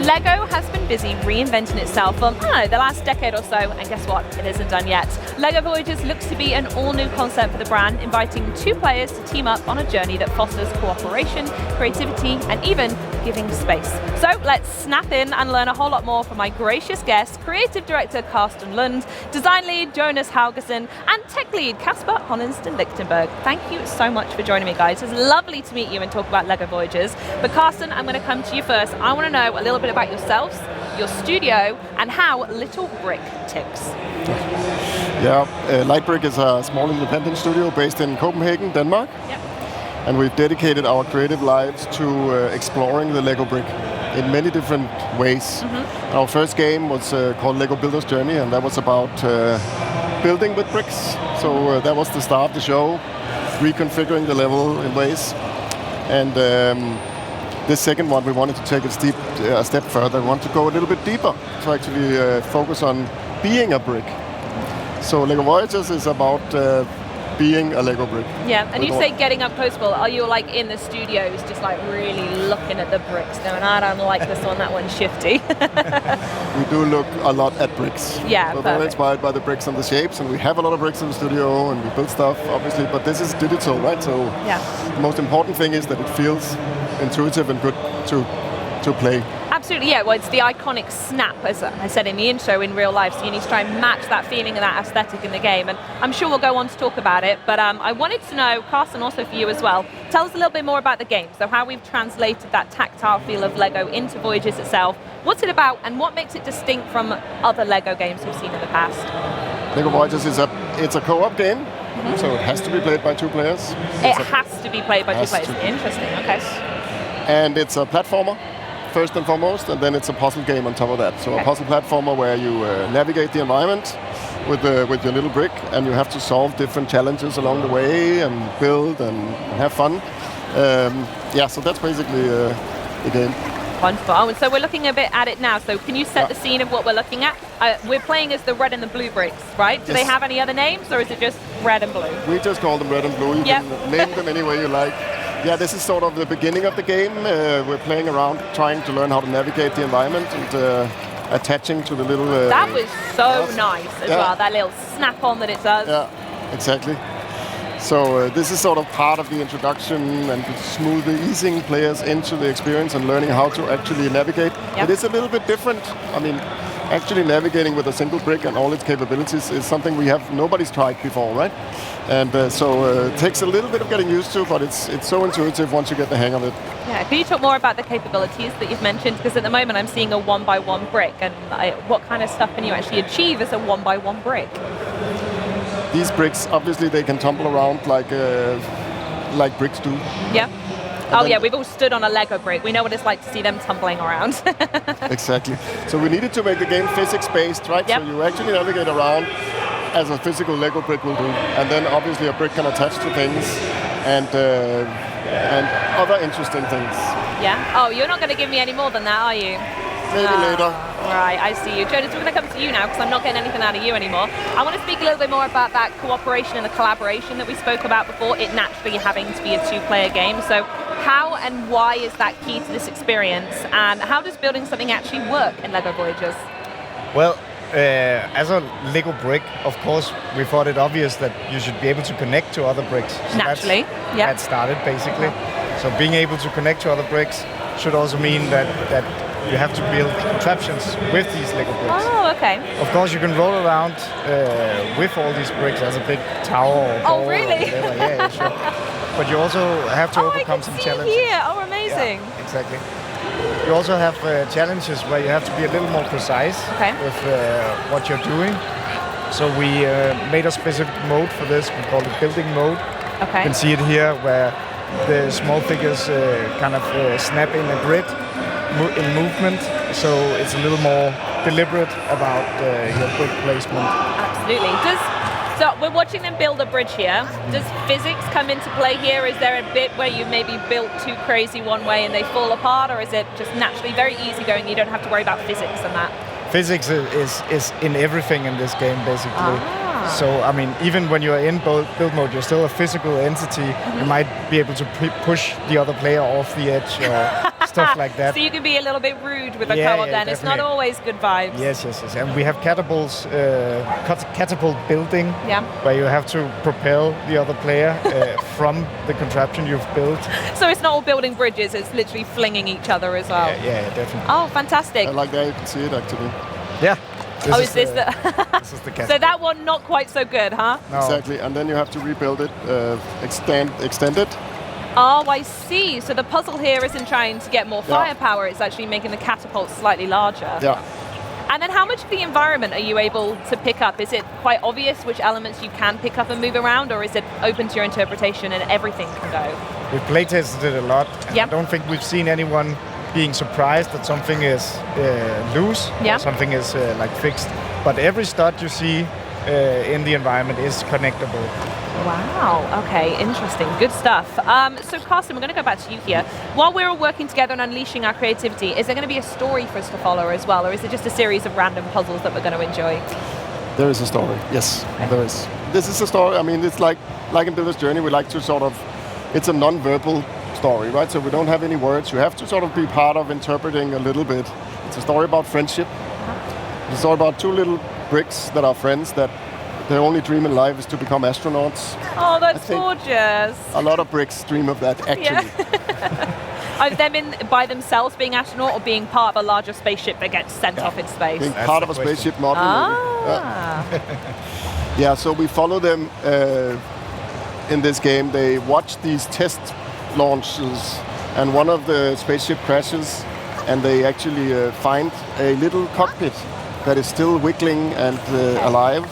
LEGO has been busy reinventing itself for, I don't know, the last decade or so, and guess what? It isn't done yet. LEGO Voyagers looks to be an all-new concept for the brand, inviting two players to team up on a journey that fosters cooperation, creativity, and even giving space. So let's snap in and learn a whole lot more from my gracious guests, creative director Carsten Lund, design lead Jonas Haugerson, and tech lead Kasper Honningston-Lichtenberg. Thank you so much for joining me, guys. It's lovely to meet you and talk about LEGO Voyagers. But Carsten, I'm going to come to you first. I want to know a little bit about yourselves, your studio, and how Little Brick ticks. Yeah, Lightbrick is a small independent studio based in Copenhagen, Denmark. Yep. And we've dedicated our creative lives to exploring the Lego brick in many different ways. Mm-hmm. Our first game was called Lego Builder's Journey, and that was about building with bricks. So that was the start of the show, reconfiguring the level in ways. And this second one, we wanted to take it a step further. We want to go a little bit deeper to actually focus on being a brick. So LEGO Voyagers is about being a Lego brick. Yeah, and you say getting up close. Well, are you like in the studios, just like really looking at the bricks, going, I don't like this one, that one's shifty? We do look a lot at bricks. Yeah, we're very inspired by the bricks and the shapes, and we have a lot of bricks in the studio, and we build stuff, obviously, but this is digital, right? So yeah. The most important thing is that it feels intuitive and good to play. Absolutely, yeah. Well, it's the iconic snap, as I said in the intro, in real life. So you need to try and match that feeling and that aesthetic in the game. And I'm sure we'll go on to talk about it. But I wanted to know, Carsten, also for you as well, tell us a little bit more about the game. So how we've translated that tactile feel of Lego into Voyages itself. What's it about, and what makes it distinct from other Lego games we've seen in the past? Lego Voyages is a co-op game. Mm-hmm. So it has to be played by two players. It has to be played by two players. Interesting. Okay. And it's a platformer, first and foremost, and then it's a puzzle game on top of that. So okay. A puzzle platformer where you navigate the environment with your little brick, and you have to solve different challenges along the way and build and have fun. Yeah, so that's basically the game. Wonderful. Oh, and so we're looking a bit at it now. So can you set the scene of what we're looking at? We're playing as the red and the blue bricks, right? Do they have any other names, or is it just red and blue? We just call them red and blue. You can name them any way you like. Yeah, this is sort of the beginning of the game. We're playing around, trying to learn how to navigate the environment and attaching to the little... that was so nice as well, that little snap-on that it does. Yeah, exactly. So this is sort of part of the introduction and smoothly easing players into the experience and learning how to actually navigate. It is a little bit different. I mean, actually navigating with a single brick and all its capabilities is something nobody's tried before, right? And so it takes a little bit of getting used to, but it's so intuitive once you get the hang of it. Yeah, can you talk more about the capabilities that you've mentioned? Because at the moment I'm seeing a 1x1 brick, and what kind of stuff can you actually achieve as a 1x1 brick? These bricks, obviously, they can tumble around like bricks do. Yeah. Oh yeah, we've all stood on a Lego brick. We know what it's like to see them tumbling around. Exactly. So we needed to make the game physics-based, right? Yep. So you actually navigate around as a physical Lego brick will do. And then obviously a brick can attach to things and other interesting things. Yeah? Oh, you're not going to give me any more than that, are you? Maybe later. Right, I see you. Jonas, we're going to come to you now because I'm not getting anything out of you anymore. I want to speak a little bit more about that cooperation and the collaboration that we spoke about before, it naturally having to be a two-player game. So how and why is that key to this experience, and how does building something actually work in LEGO Voyagers? Well, as a Lego brick, of course, we thought it obvious that you should be able to connect to other bricks. So naturally, yeah. That started, basically. So being able to connect to other bricks should also mean that you have to build contraptions with these Lego bricks. Oh, okay. Of course, you can roll around with all these bricks as a big tower or ball. Oh, really? Or whatever. Yeah, sure. But you also have to overcome some challenges. Here. Oh, amazing. Yeah, exactly. You also have challenges where you have to be a little more precise with what you're doing. So we made a specific mode for this. We call it building mode. Okay. You can see it here where the small figures kind of snap in a grid in movement. So it's a little more deliberate about your brick placement. Absolutely. So we're watching them build a bridge here. Does physics come into play here? Is there a bit where you maybe built too crazy one way and they fall apart, or is it just naturally very easygoing? You don't have to worry about physics and that. Physics is in everything in this game, basically. So, I mean, even when you're in build mode, you're still a physical entity. You might be able to push the other player off the edge or stuff like that. So you can be a little bit rude with a Yeah, co-op yeah, then. It's not definitely. always good vibes. Yes. And we have catapults, catapult building, where you have to propel the other player from the contraption you've built. So it's not all building bridges, it's literally flinging each other as well. Yeah, definitely. Oh, fantastic. I like that, you can see it actually. Yeah. Is this the... This is the catapult. So that one not quite so good, huh? No. Exactly, and then you have to rebuild it, extend it. Oh, I see. So the puzzle here isn't trying to get more firepower, it's actually making the catapult slightly larger. Yeah. And then how much of the environment are you able to pick up? Is it quite obvious which elements you can pick up and move around, or is it open to your interpretation and everything can go? We've playtested it a lot. And Yep. I don't think we've seen anyone being surprised that something is loose, Yeah. or something is like fixed. But every stud you see in the environment is connectable. Wow, okay, interesting, good stuff. So Carsten, we're going to go back to you here. While we're all working together and unleashing our creativity, is there going to be a story for us to follow as well, or is it just a series of random puzzles that we're going to enjoy? There is a story, yes, there is. This is a story, I mean, it's like in Builder's Journey, we like to sort of, it's a non-verbal story, right? So we don't have any words, you have to sort of be part of interpreting a little bit. It's a story about friendship. It's a story about two little bricks that are friends that their only dream in life is to become astronauts. Oh, that's gorgeous. A lot of bricks dream of that, actually. Are them by themselves being astronaut, or being part of a larger spaceship that gets sent off in space? Being That's part the of a question. spaceship model. Yeah, so we follow them in this game. They watch these test launches, and one of the spaceship crashes, and they actually find a little cockpit that is still wiggling and alive.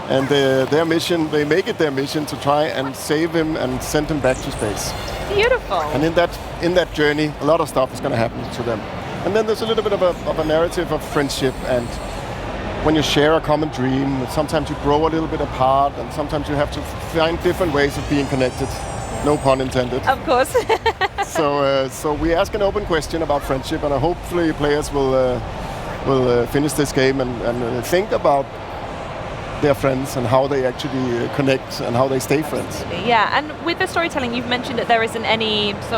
And their mission, they make it their mission to try and save him and send him back to space. Beautiful. And in that journey, a lot of stuff is going to happen to them. And then there's a little bit of a narrative of friendship, and when you share a common dream, sometimes you grow a little bit apart, and sometimes you have to find different ways of being connected. No pun intended. Of course. So we ask an open question about friendship, and hopefully players will finish this game and think about their friends and how they actually connect and how they stay friends. Yeah, and with the storytelling, you've mentioned that there isn't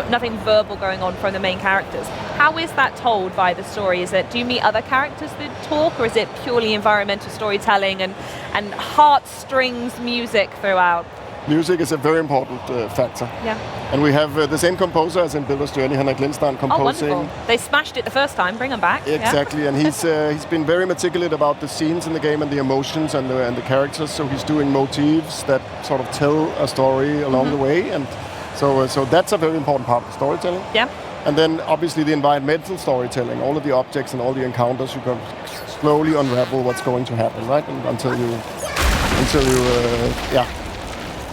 nothing verbal going on from the main characters. How is that told by the story? Do you meet other characters that talk, or is it purely environmental storytelling and heartstrings music throughout? Music is a very important factor. Yeah. And we have the same composer as in Builder's Journey, Henrik Lindstrand, composing. Oh, wonderful. They smashed it the first time, bring them back. Exactly, and he's been very meticulous about the scenes in the game and the emotions and the characters, so he's doing motifs that sort of tell a story along the way, and so that's a very important part of the storytelling. Yeah. And then obviously the environmental storytelling, all of the objects and all the encounters, you can slowly unravel what's going to happen, right? And until you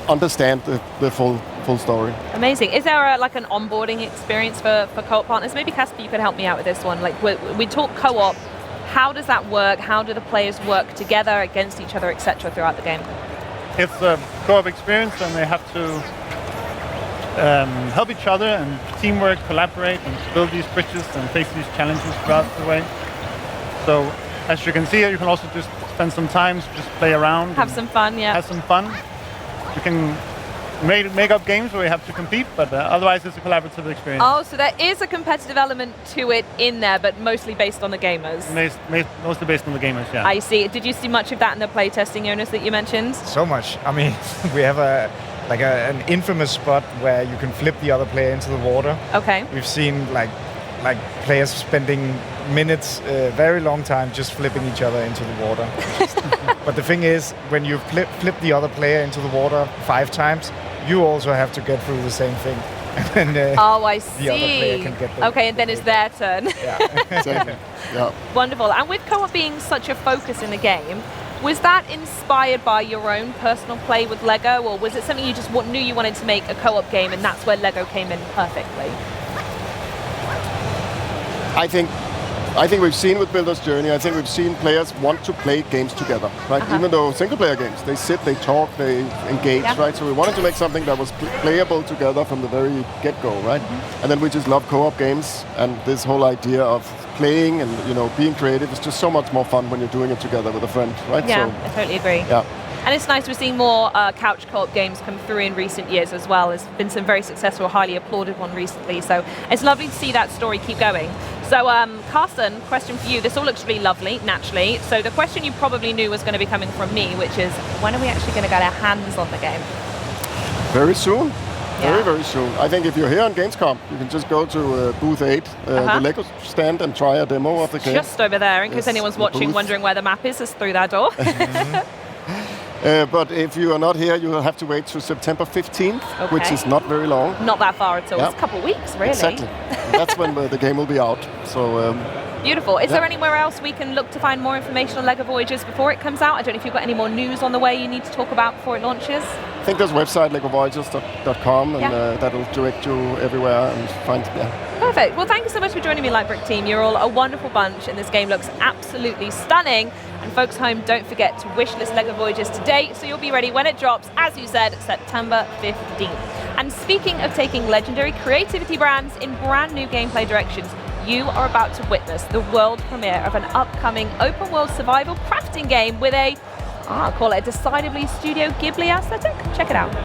understand the full story. Amazing. Is there an onboarding experience for co-op partners? Maybe Casper, you could help me out with this one. Like we talk co-op. How does that work? How do the players work together against each other, etc., throughout the game? It's a co-op experience, and they have to help each other and teamwork, collaborate, and build these bridges and face these challenges throughout the way. So, as you can see here, you can also just spend some time to just play around. Have some fun, yeah. Have some fun. You can make up games where you have to compete, but otherwise it's a collaborative experience. Oh, so there is a competitive element to it in there, but mostly based on the gamers. Mostly based on the gamers, yeah. I see. Did you see much of that in the playtesting, Jonas, that you mentioned? So much. I mean, we have an infamous spot where you can flip the other player into the water. Okay. We've seen like players spending minutes, very long time, just flipping each other into the water. But the thing is, when you flip the other player into the water 5 times, you also have to get through the same thing. And then, I see. the other player can get okay, and then it's their turn. Yeah. Exactly. Yeah. Wonderful. And with co-op being such a focus in the game, was that inspired by your own personal play with LEGO, or was it something you just knew you wanted to make a co-op game, and that's where LEGO came in perfectly? I think we've seen with Builder's Journey, I think we've seen players want to play games together, right? Even though single-player games, they sit, they talk, they engage, right? So we wanted to make something that was playable together from the very get-go, right? And then we just love co-op games, and this whole idea of playing and being creative is just so much more fun when you're doing it together with a friend, right? Yeah, I totally agree. Yeah. And it's nice we're seeing more couch co-op games come through in recent years as well. There's been some very successful, highly applauded one recently. So it's lovely to see that story keep going. So Carsten, question for you. This all looks really lovely, naturally. So the question you probably knew was going to be coming from me, which is, when are we actually going to get our hands on the game? Very soon. Yeah. Very, very soon. I think if you're here on Gamescom, you can just go to booth 8, the LEGO stand, and try a demo of the game. Just over there, in case Yes, anyone's the watching, booth. wondering where the map is through that door. But if you are not here, you will have to wait to September 15th, which Okay. is not very long. Not that far at all. Yeah. It's a couple of weeks, really. Exactly. That's when the game will be out. So Beautiful. Is Yeah. there anywhere else we can look to find more information on LEGO Voyagers before it comes out? I don't know if you've got any more news on the way you need to talk about before it launches. I think there's a website, legovoyagers.com, and Yeah. that'll direct you everywhere and find it there. Perfect. Well, thank you so much for joining me, Lightbrick team. You're all a wonderful bunch, and this game looks absolutely stunning. And folks home, don't forget to wishlist LEGO Voyagers today, so you'll be ready when it drops, as you said, September 15th. And speaking of taking legendary creativity brands in brand new gameplay directions, you are about to witness the world premiere of an upcoming open world survival crafting game with I'll call it a decidedly Studio Ghibli aesthetic. Check it out.